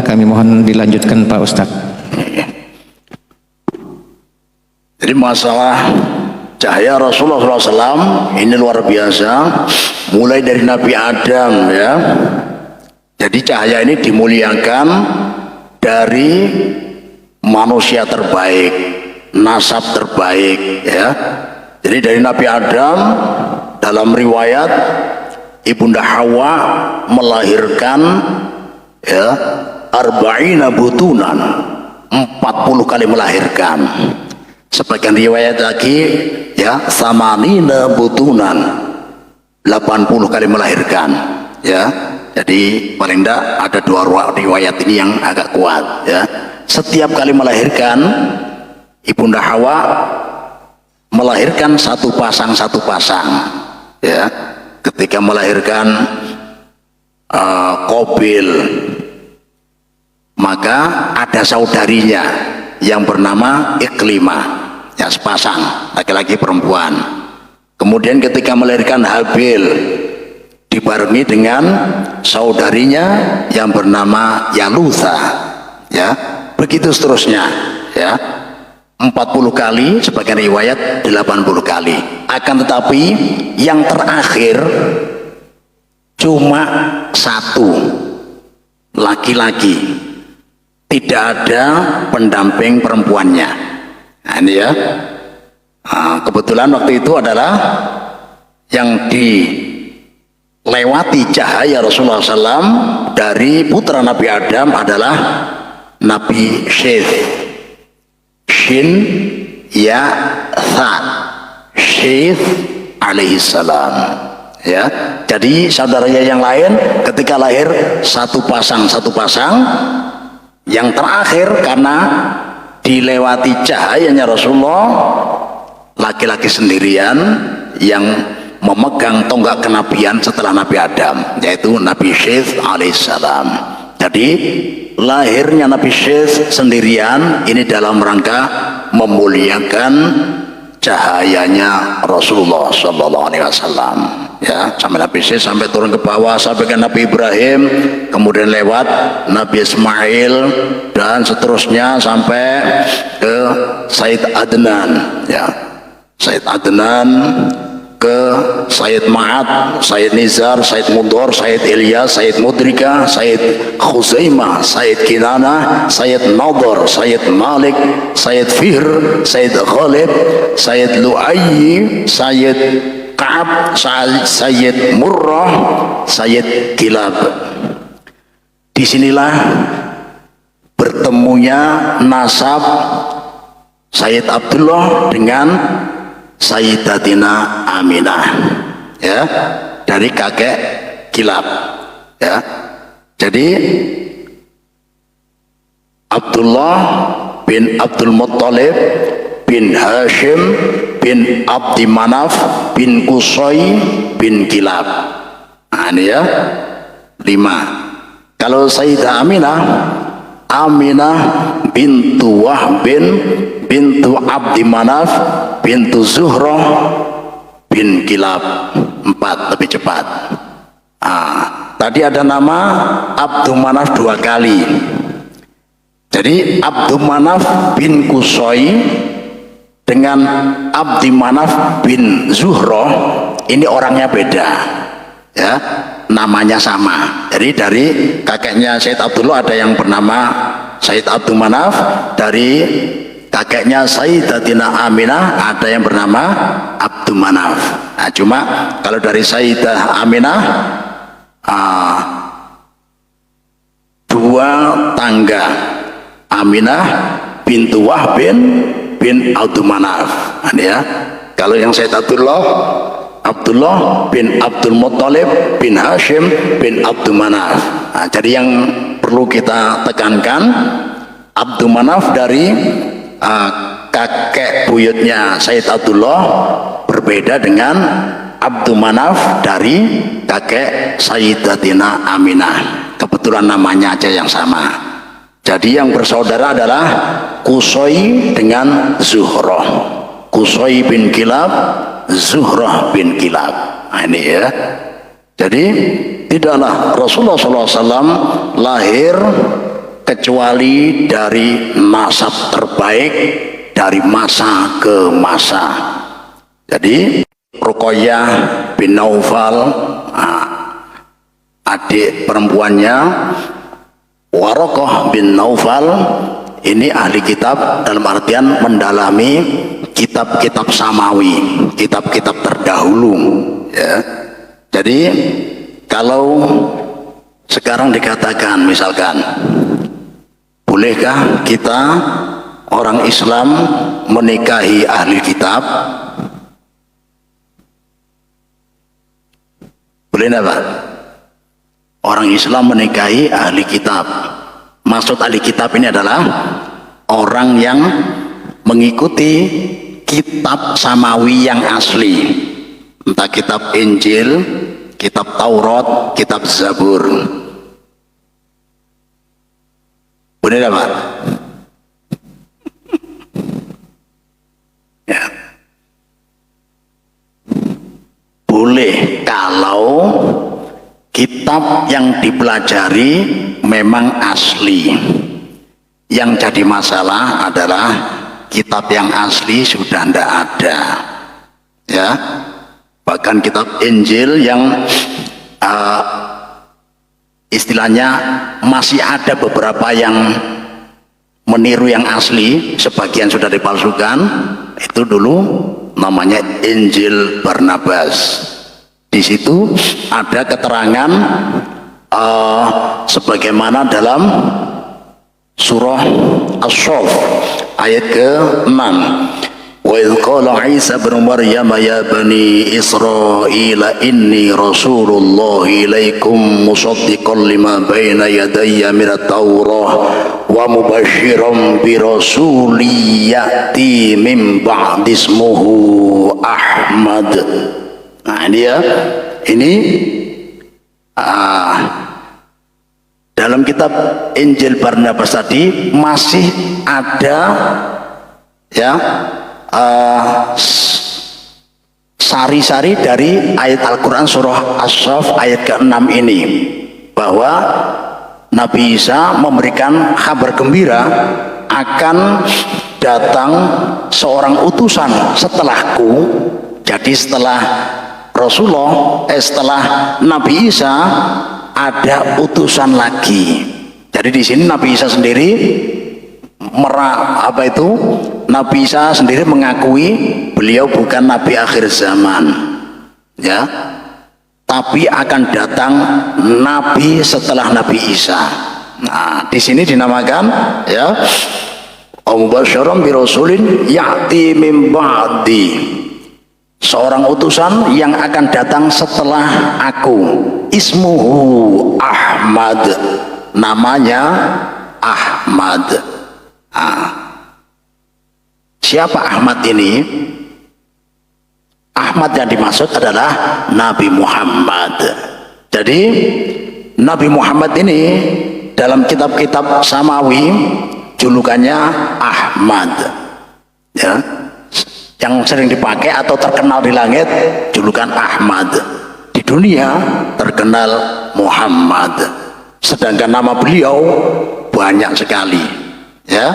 Kami mohon dilanjutkan Pak Ustadz. Jadi masalah cahaya Rasulullah SAW ini luar biasa, mulai dari Nabi Adam ya. Jadi cahaya ini dimuliakan dari manusia terbaik, nasab terbaik ya. Jadi dari Nabi Adam, dalam riwayat Ibunda Hawa melahirkan ya arba'ina butunan, 40 kali melahirkan. Sebagian riwayat lagi ya samanina butunan, 80 kali melahirkan ya. Jadi paling tidak ada dua riwayat ini yang agak kuat ya. Setiap kali melahirkan, Ibunda Hawa melahirkan satu pasang ya. Ketika melahirkan Qabil, maka ada saudarinya yang bernama Iklimah ya, sepasang laki-laki perempuan. Kemudian ketika melahirkan Habil, dibarengi dengan saudarinya yang bernama Yalutha ya, begitu seterusnya ya. 40 kali, sebagian riwayat 80 kali. Akan tetapi yang terakhir cuma satu, laki-laki, tidak ada pendamping perempuannya. Nah ini ya, kebetulan waktu itu adalah yang dilewati cahaya Rasulullah SAW dari putra Nabi Adam adalah Nabi Syith, Shin ya Tha, Syith alaihissalam ya. Jadi saudaranya yang lain ketika lahir satu pasang, yang terakhir karena dilewati cahayanya Rasulullah, laki-laki sendirian yang memegang tonggak kenabian setelah Nabi Adam, yaitu Nabi Syith alaihissalam. Jadi lahirnya Nabi Syith sendirian ini dalam rangka memuliakan cahayanya Rasulullah Sallallahu Alaihi Wasallam ya, sampai Nabi Syith sampai turun ke bawah sampai ke Nabi Ibrahim, kemudian lewat Nabi Ismail dan seterusnya sampai ke Sayyid Adnan ya, Sayyid Adnan ke Sayyid Ma'ad, Sayyid Nizar, Sayyid Mudhor, Sayyid Ilyas, Sayyid Mudrika, Sayyid Khuzaimah, Sayyid Kinana, Sayyid Nadhr, Sayyid Malik, Sayyid Fihr, Sayyid Ghalib, Sayyid Lu'ayyi, Sayyid Ka'ab, Sayyid Murrah, Sayyid Kilab. Disinilah bertemunya nasab Sayyid Abdullah dengan Sayyidatina Aminah ya, dari kakek Kilab ya. Jadi Abdullah bin Abdul Muttalib bin Hashim bin Abdi Manaf bin Qusay bin Kilab. Nah ini ya 5. Kalau Sayyidah Aminah, Aminah bintu Wahbin bintu Abdi Manaf bintu Zuhrah bin Kilab. 4, lebih cepat. Tadi ada nama Abdu Manaf 2 kali. Jadi Abdu Manaf bin Qusay dengan Abdi Manaf bin Zuhrah ini orangnya beda ya, namanya sama. Jadi dari kakeknya Sayyid Abdullah ada yang bernama Sayyid Abdul Manaf, dari kakeknya Sayyidatina Aminah ada yang bernama Abdul Manaf. Nah, cuma kalau dari Sayyidah Aminah 2 tangga, Aminah bintu Wahbin bin Abdul Manaf. Nah, ya. Kalau yang Sayyid Abdullah bin Abdul Muttalib bin Hashim bin Abdul Manaf. Nah, jadi yang perlu kita tekankan, Abdul Manaf dari kakek buyutnya Sayyid Abdullah berbeda dengan Abdul Manaf dari kakek Sayyidatina Aminah. Kebetulan namanya aja yang sama. Jadi yang bersaudara adalah Qusay dengan Zuhrah. Qusay bin Kilab, Zuhrah bin Kilab. Nah, ini ya. Jadi tidaklah Rasulullah SAW lahir kecuali dari nasab terbaik dari masa ke masa. Jadi Ruqayyah bin Naufal, adik perempuannya Waraqah bin Naufal, ini ahli kitab dalam artian mendalami kitab-kitab samawi, kitab-kitab terdahulu, ya. Jadi kalau sekarang dikatakan misalkan, bolehkah kita orang Islam menikahi ahli kitab? Boleh enggak, Pak? Orang Islam menikahi ahli kitab. Maksud ahli kitab ini adalah orang yang mengikuti kitab samawi yang asli, entah kitab Injil, kitab Taurat, kitab Zabur. Boleh enggak, Pak? Ya. Boleh kalau kitab yang dipelajari memang asli. Yang jadi masalah adalah kitab yang asli sudah tidak ada, ya. Bahkan kitab Injil yang istilahnya masih ada beberapa yang meniru yang asli, sebagian sudah dipalsukan. Itu dulu namanya Injil Barnabas. Di situ ada keterangan sebagaimana dalam surah Asy-Syaff ayat ke-6. Wa idz qala Isa bin Maryam ya bani Israil inni rasulullah ilaikum musaddiqan lima baina yadayya minat Taurah wa mubasysyiran bi rasulin ya'ti min ba'di ismuhu Ahmad. Nah dia ini dalam kitab Injil Barnabas tadi masih ada, ya, sari-sari dari ayat Al-Quran surah Asy-Syaff ayat ke-6 ini, bahwa Nabi Isa memberikan kabar gembira akan datang seorang utusan setelahku. Jadi setelah Rasulullah, setelah Nabi Isa ada utusan lagi. Jadi di sini Nabi Isa sendiri Nabi Isa sendiri mengakui beliau bukan Nabi akhir zaman, ya, tapi akan datang Nabi setelah Nabi Isa. Nah, di sini dinamakan, ya, Mubasysyiran bi rasulin ya'ti min ba'di, seorang utusan yang akan datang setelah aku, ismuhu Ahmad, namanya Ahmad. Siapa Ahmad ini? Ahmad yang dimaksud adalah Nabi Muhammad. Jadi Nabi Muhammad ini dalam kitab-kitab samawi julukannya Ahmad, ya, yang sering dipakai atau terkenal di langit julukan Ahmad, di dunia terkenal Muhammad, sedangkan nama beliau banyak sekali, ya,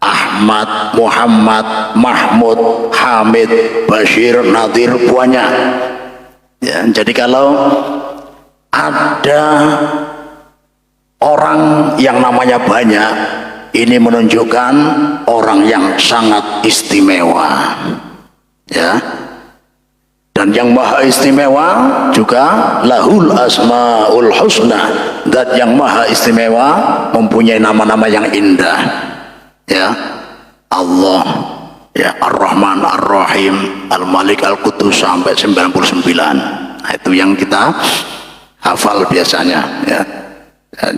Ahmad, Muhammad, Mahmud, Hamid, Bashir, Nadir, banyak, ya. Jadi kalau ada orang yang namanya banyak, ini menunjukkan orang yang sangat istimewa, ya. Dan yang maha istimewa juga lahul asmaul husna, zat yang maha istimewa mempunyai nama-nama yang indah, ya. Allah, ya, Ar-Rahman, Ar-Rahim, Al-Malik, Al-Qudus sampai 99. Nah, itu yang kita hafal biasanya, ya.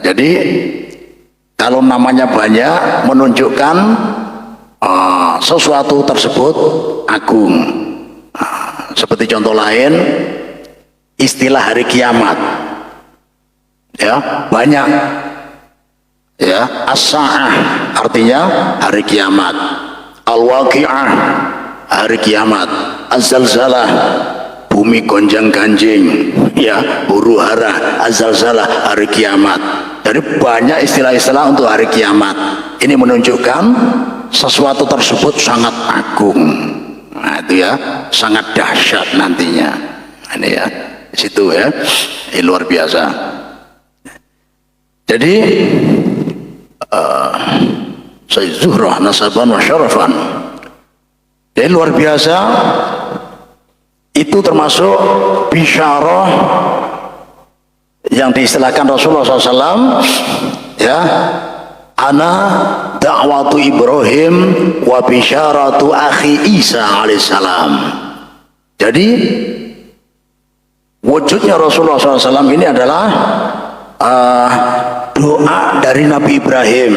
Jadi kalau namanya banyak menunjukkan sesuatu tersebut agung. Seperti contoh lain, istilah hari kiamat, ya, banyak, ya. As-sa'ah artinya hari kiamat, al-waqi'ah hari kiamat, az-zalzalah bumi gonjang-ganjing, ya, huru hara, azalzalah, hari kiamat. Jadi banyak istilah-istilah untuk hari kiamat. Ini menunjukkan sesuatu tersebut sangat agung. Nah, itu ya, sangat dahsyat nantinya. Ini ya, di situ ya, ini luar biasa. Jadi Sayyid Zuhrah nasaban wa syarafan. Jadi luar biasa. Itu termasuk bisyarah yang diistilahkan Rasulullah SAW, ya, ana da'watu Ibrahim wa bisyaratu akhi Isa alaihissalam. Jadi wujudnya Rasulullah SAW ini adalah doa dari Nabi Ibrahim.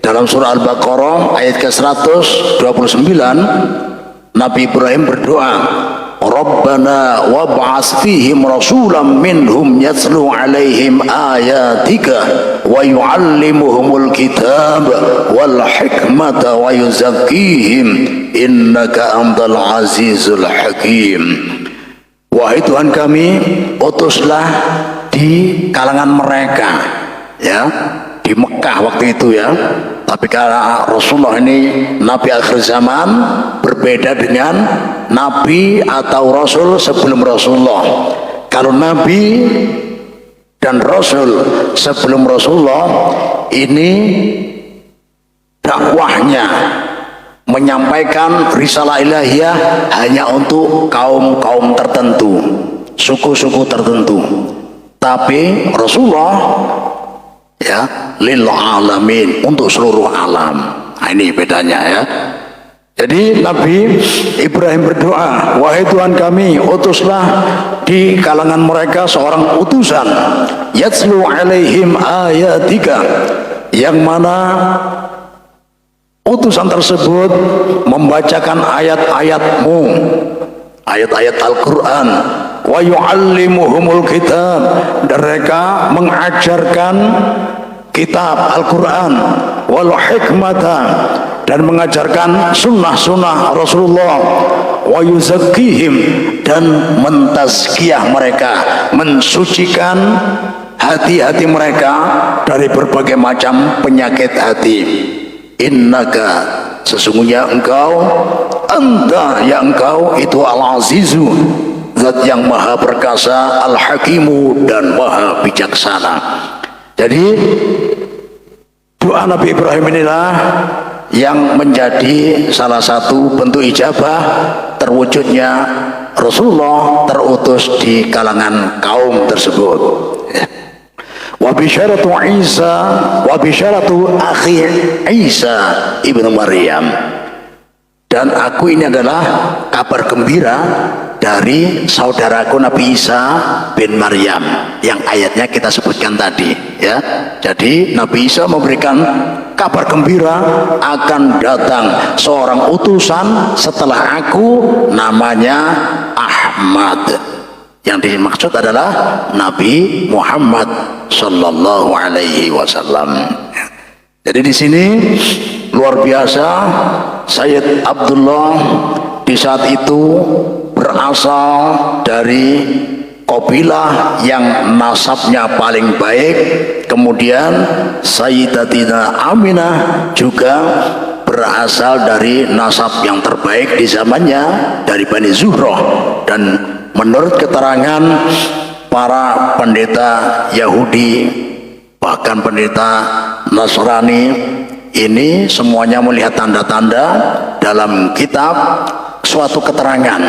Dalam surah Al-Baqarah ayat ke-129, Nabi Ibrahim berdoa, Rabbana wab'ats fihim rasulam minhum yatslu alaihim ayatika wa yu'allimuhumul kitab wal hikmata wa yuzakkihim innaka antal azizul hakim. Wahai Tuhan kami, utuslah di kalangan mereka, ya, di Mekah waktu itu ya. Tapi karena Rasulullah ini Nabi akhir zaman, berbeda dengan Nabi atau Rasul sebelum Rasulullah. Kalau Nabi dan Rasul sebelum Rasulullah ini dakwahnya menyampaikan risalah ilahiyah hanya untuk kaum-kaum tertentu, suku-suku tertentu. Tapi Rasulullah, ya, lil alamin, untuk seluruh alam. Nah, ini bedanya ya. Jadi Nabi Ibrahim berdoa, wahai Tuhan kami, utuslah di kalangan mereka seorang utusan, yatslu alaihim ayatika, yang mana utusan tersebut membacakan ayat-ayatmu, ayat-ayat Al-Quran, wa yu'allimuhumul kitab, mereka mengajarkan kitab Al-Quran, wal hikmata, dan mengajarkan sunnah-sunnah Rasulullah, wa yuzakkihim, dan mentazkiyah mereka, mensucikan hati-hati mereka dari berbagai macam penyakit hati. Innaka, sesungguhnya engkau, anta, ya engkau itu al-azizu, zat yang maha perkasa, al-hakimu, dan maha bijaksana. Jadi doa Nabi Ibrahim inilah yang menjadi salah satu bentuk ijabah terwujudnya Rasulullah terutus di kalangan kaum tersebut. Wa bisyaratu Isa wa bisyaratu akhi Isa ibnu Maryam, dan aku ini adalah kabar gembira dari saudaraku Nabi Isa bin Maryam yang ayatnya kita sebutkan tadi ya. Jadi Nabi Isa memberikan kabar gembira akan datang seorang utusan setelah aku, namanya Ahmad. Yang dimaksud adalah Nabi Muhammad sallallahu alaihi wasallam. Jadi di sini luar biasa, Sayyid Abdullah di saat itu berasal dari kabilah yang nasabnya paling baik. Kemudian Sayyidatina Aminah juga berasal dari nasab yang terbaik di zamannya, dari Bani Zuhrah. Dan menurut keterangan para pendeta Yahudi, bahkan pendeta Nasrani, ini semuanya melihat tanda-tanda dalam kitab, suatu keterangan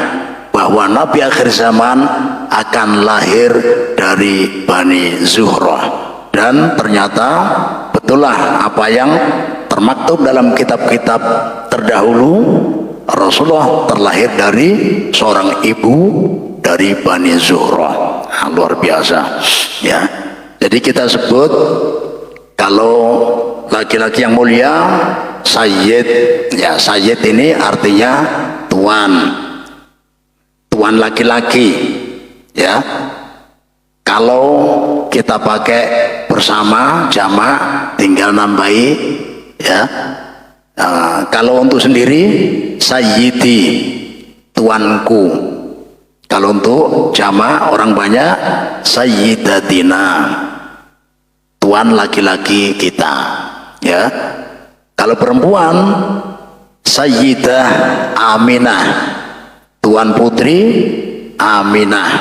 bahwa Nabi akhir zaman akan lahir dari Bani Zuhrah. Dan ternyata betullah apa yang termaktub dalam kitab-kitab terdahulu, Rasulullah terlahir dari seorang ibu dari Bani Zuhrah. Nah, luar biasa ya. Jadi kita sebut kalau laki-laki yang mulia Sayyid, ya, Sayyid ini artinya tuan, tuan laki-laki ya. Kalau kita pakai bersama jamak tinggal nambahi ya. Kalau untuk sendiri Sayyidi, tuanku Kalau untuk jamaah orang banyak, sayyidatina, tuan laki-laki kita, ya. Kalau perempuan, sayyidah Aminah, tuan putri Aminah,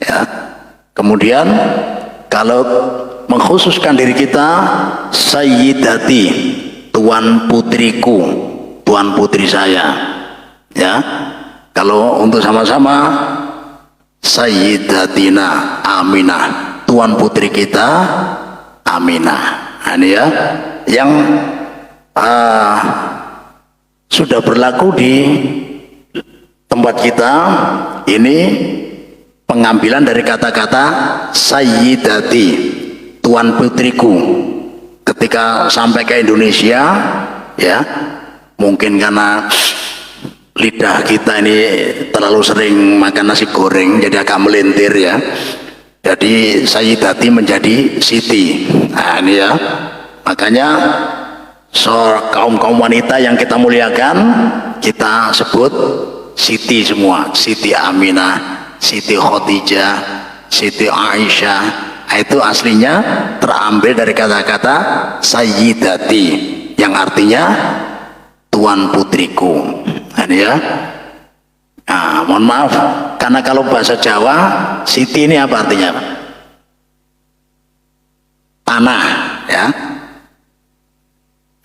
ya. Kemudian kalau mengkhususkan diri kita, sayyidati, tuan putriku, tuan putri saya, ya. Kalau untuk sama-sama, sayyidatina Aminah, tuan putri kita Aminah. Nah, ini ya yang sudah berlaku di tempat kita. Ini pengambilan dari kata-kata sayyidati, tuan putriku. Ketika sampai ke Indonesia, ya, mungkin karena lidah kita ini terlalu sering makan nasi goreng jadi agak melintir, ya. Jadi sayyidati menjadi siti. Nah, ini ya. Makanya kaum wanita yang kita muliakan kita sebut siti semua. Siti Aminah, Siti Khadijah, Siti Aisyah. Nah, itu aslinya terambil dari kata-kata sayyidati yang artinya tuan putriku. Nah, ya. Nah, mohon maaf karena kalau bahasa Jawa siti ini apa artinya? Tanah, ya.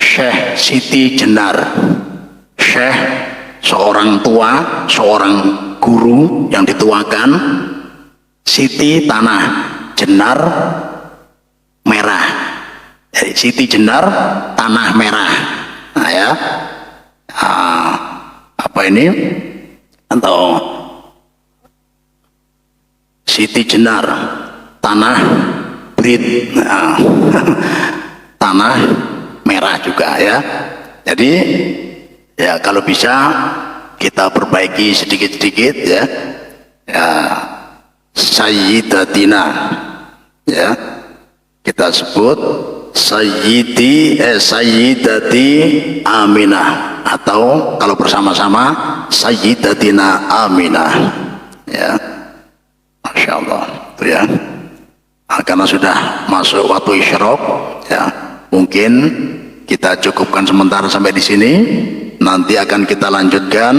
Syekh Siti Jenar, Syekh seorang tua, seorang guru yang dituakan. Siti tanah, Jenar merah. Jadi Siti Jenar tanah merah. Nah, ya. Apa ini? Atau Siti Jenar tanah Brit, nah, tanah merah juga, ya. Jadi ya kalau bisa kita perbaiki sedikit-sedikit, ya. Ya, sayyidatina, ya, kita sebut sayyidati Aminah, atau kalau bersama-sama sayyidatina Aminah, ya. Masya Allah, itu ya. Nah, karena sudah masuk waktu isyraq, ya, mungkin kita cukupkan sementara sampai di sini. Nanti akan kita lanjutkan,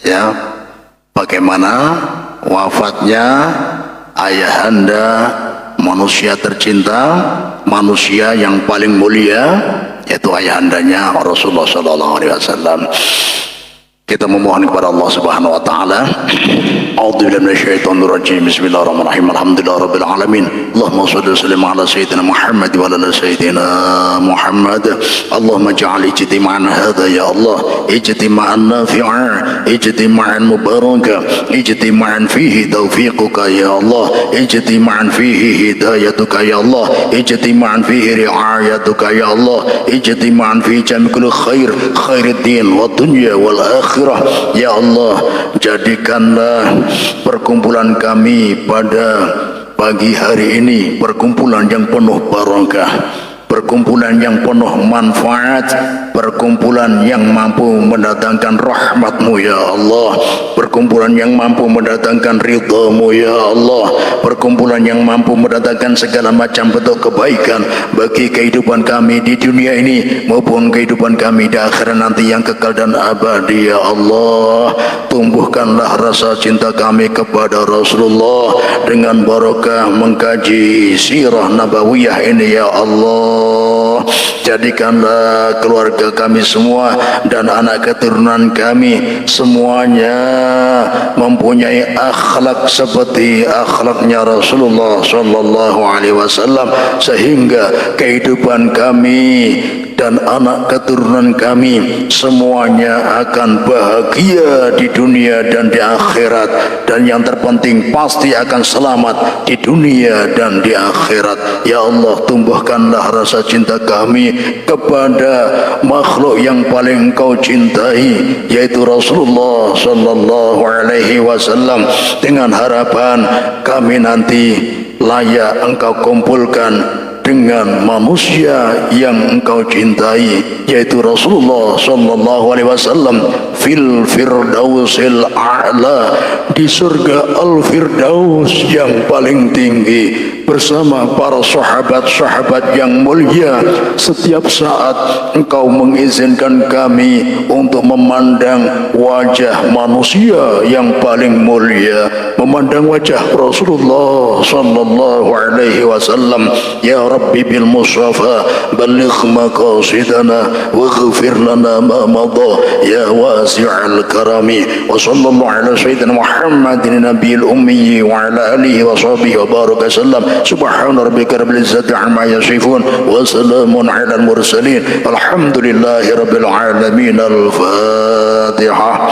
ya, bagaimana wafatnya ayahanda manusia tercinta, manusia yang paling mulia, yaitu ayahandanya Rasulullah SAW. Kita memohon kepada Allah Subhanahu wa taala. A'udzubillahi minasyaitonir rajim. Bismillahirrahmanirrahim. Alhamdulillahirabbil alamin. Allahumma shalli wa sallim ala sayyidina Muhammad wa ala sayyidina Muhammad. Allahumma ij'al ijtima'an hadha ya Allah ijtima'an nafi'an, ijtima'an mubarakan, ijtima'an fihi taufiquka ya Allah, ijtima'an fihi hidayatuka ya Allah, ijtima'an fihi ri'ayatuka ya Allah, ijtima'an fihi jam'ul khair, khairid din wa dunya wal akhirah. Ya Allah, jadikanlah perkumpulan kami pada pagi hari ini perkumpulan yang penuh barakah, perkumpulan yang penuh manfaat, perkumpulan yang mampu mendatangkan rahmat-Mu ya Allah, perkumpulan yang mampu mendatangkan ridha-Mu ya Allah, perkumpulan yang mampu mendatangkan segala macam bentuk kebaikan bagi kehidupan kami di dunia ini maupun kehidupan kami di akhirat nanti yang kekal dan abadi ya Allah. Tumbuhkanlah rasa cinta kami kepada Rasulullah dengan barakah mengkaji sirah nabawiyah ini ya Allah. Jadikanlah keluarga kami semua dan anak keturunan kami semuanya mempunyai akhlak seperti akhlaknya Rasulullah sallallahu alaihi wasallam, sehingga kehidupan kami dan anak keturunan kami semuanya akan bahagia di dunia dan di akhirat, dan yang terpenting pasti akan selamat di dunia dan di akhirat. Ya Allah, tumbuhkanlah rasa cinta kami kepada makhluk yang paling Engkau cintai, yaitu Rasulullah sallallahu alaihi wasallam, dengan harapan kami nanti layak Engkau kumpulkan dengan manusia yang engkau cintai, yaitu Rasulullah sallallahu alaihi wasallam, fil firdausil a'la, di surga al-firdaus yang paling tinggi, bersama para sahabat-sahabat yang mulia. Setiap saat engkau mengizinkan kami untuk memandang wajah manusia yang paling mulia, memandang wajah Rasulullah sallallahu alaihi wasallam. Ya Rabbi bil Mustafa balligh maqasidana waghfir lana ma madha ya wasi'al karami. Wa sallallahu ala sayyidina Muhammadin nabiyil ummi wa ala alihi wa sahbihi wa baraka sallam. Subhana rabbika rabbil izzati amma yasifun wa salamun alal mursalin alhamdulillahi rabbil alamin. Al-Fatihah.